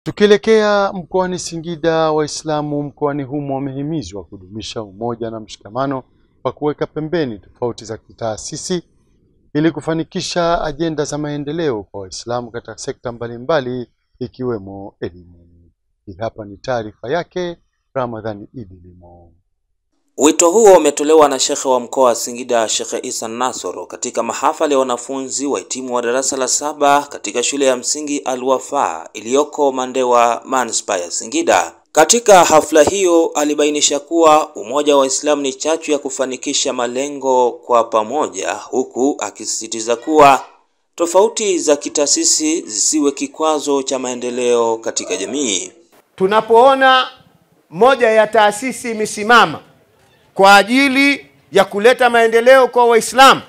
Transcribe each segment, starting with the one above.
Tukielekea mkoani Singida, Waislamu mkoani humo wamehimizwa kudumisha umoja na mshikamano kwa kuweka pembeni tofauti za kitaasisi ili kufanikisha ajenda za maendeleo kwa Waislamu katika sekta mbalimbali ikiwemo elimu. Hii hapa ni taarifa yake Ramadhani Idilimo. Wito huo umetolewa na Shekhe wa mkoa wa Singida, Shekhe Isa Nasoro, katika mahafali ya wanafunzi wahitimu wa darasa la 7 katika shule ya msingi Al-Wafa iliyoko Mandewa, Manispaa ya Singida. Katika hafla hiyo alibainisha kuwa umoja wa Waislamu ni chachu ya kufanikisha malengo kwa pamoja, huku akisisitiza kuwa tofauti za kitaasisi zisiwe kikwazo cha maendeleo katika jamii. Tunapoona moja ya taasisi imesimama kwa ajili ya kuleta maendeleo kwa Waislamu,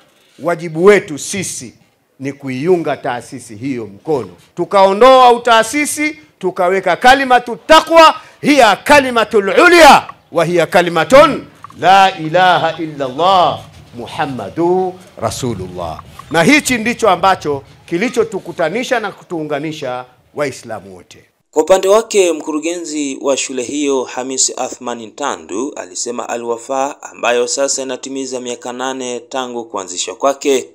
wajibu wetu sisi ni kuiunga taasisi hiyo mkono. Tukaondoa utaasisi, tukaweka kalimatu taqwa, hiya kalimatul ulya wa hiya kalimatun la ilaha illa Allah Muhammadu Rasulullah. Na hichi ndicho ambacho kilichotukutanisha na kutuunganisha Waislamu wote. Kwa upande wake mkurugenzi wa shule hiyo Hamisi Athmani Ntandu alisema Al-Wafa, ambayo sasa inatimiza miaka 8 tangu kuanzishwa kwake,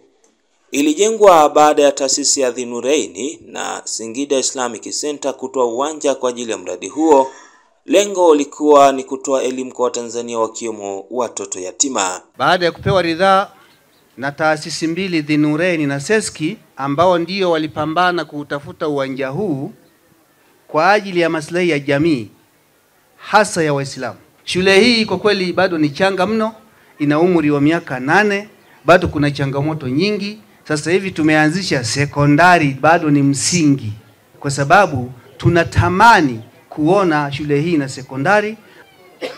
ilijengwa baada ya taasisi ya Dhinuraini na Singida Islamic Center kutoa uwanja kwa ajili ya mradi huo. Lengo likuwa ni kutoa elimu kwa Watanzania wakiwemo watoto yatima. Baada ya kupewa ridhaa na taasisi mbili, Dhinuraini na Seski, ambao ndio walipambana kutafuta uwanja huu kwa ajili ya maslahi ya jamii hasa ya Waislamu. Shule hii kwa kweli bado ni changa mno, ina umri wa miaka 8, bado kuna changamoto nyingi. Sasa hivi tumeanzisha sekondari, bado ni msingi, kwa sababu tunatamani kuona shule hii na sekondari.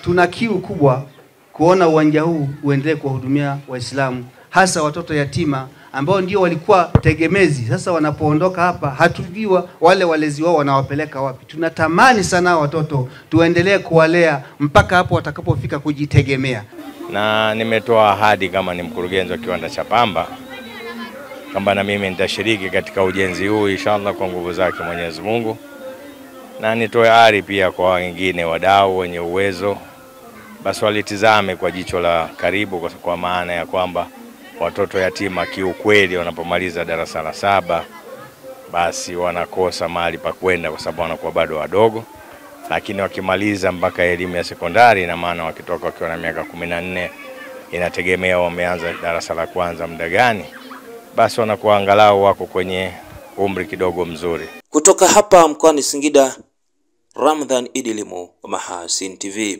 Tuna kiu kubwa kuona uwanja huu uendelee kuwahudumia Waislamu, hasa watoto yatima ambao ndio walikuwa tegemezi. Sasa wanapoondoka hapa hatujua wale walezi wao wanawapeleka wapi. Tunatamani sana watoto tuendelee kuwalea mpaka hapo watakapofika kujitegemea. Na nimetoa ahadi kama ni mkurugenzi wa kiwanda cha pamba kwamba na mimi nitashiriki katika ujenzi huu inshallah kwa nguvu zake Mwenyezi Mungu. Na nitoe ari pia kwa wengine wadau wenye uwezo, basi walitizame kwa jicho la karibu, kwa maana ya kwamba watoto yatima kiukweli wanapomaliza darasa la 7 basi wanakosa mahali pa kwenda kwa sababu wanakuwa bado wadogo, lakini wakimaliza mpaka elimu ya sekondari, na maana wakitoka wakiwa na miaka 14, inategemea wameanza darasa la kwanza muda gani, basi wanakuwa angalau wako kwenye umri kidogo mzuri. Kutoka hapa mkoani Singida, Ramadhani Idilimo, Mahasin TV.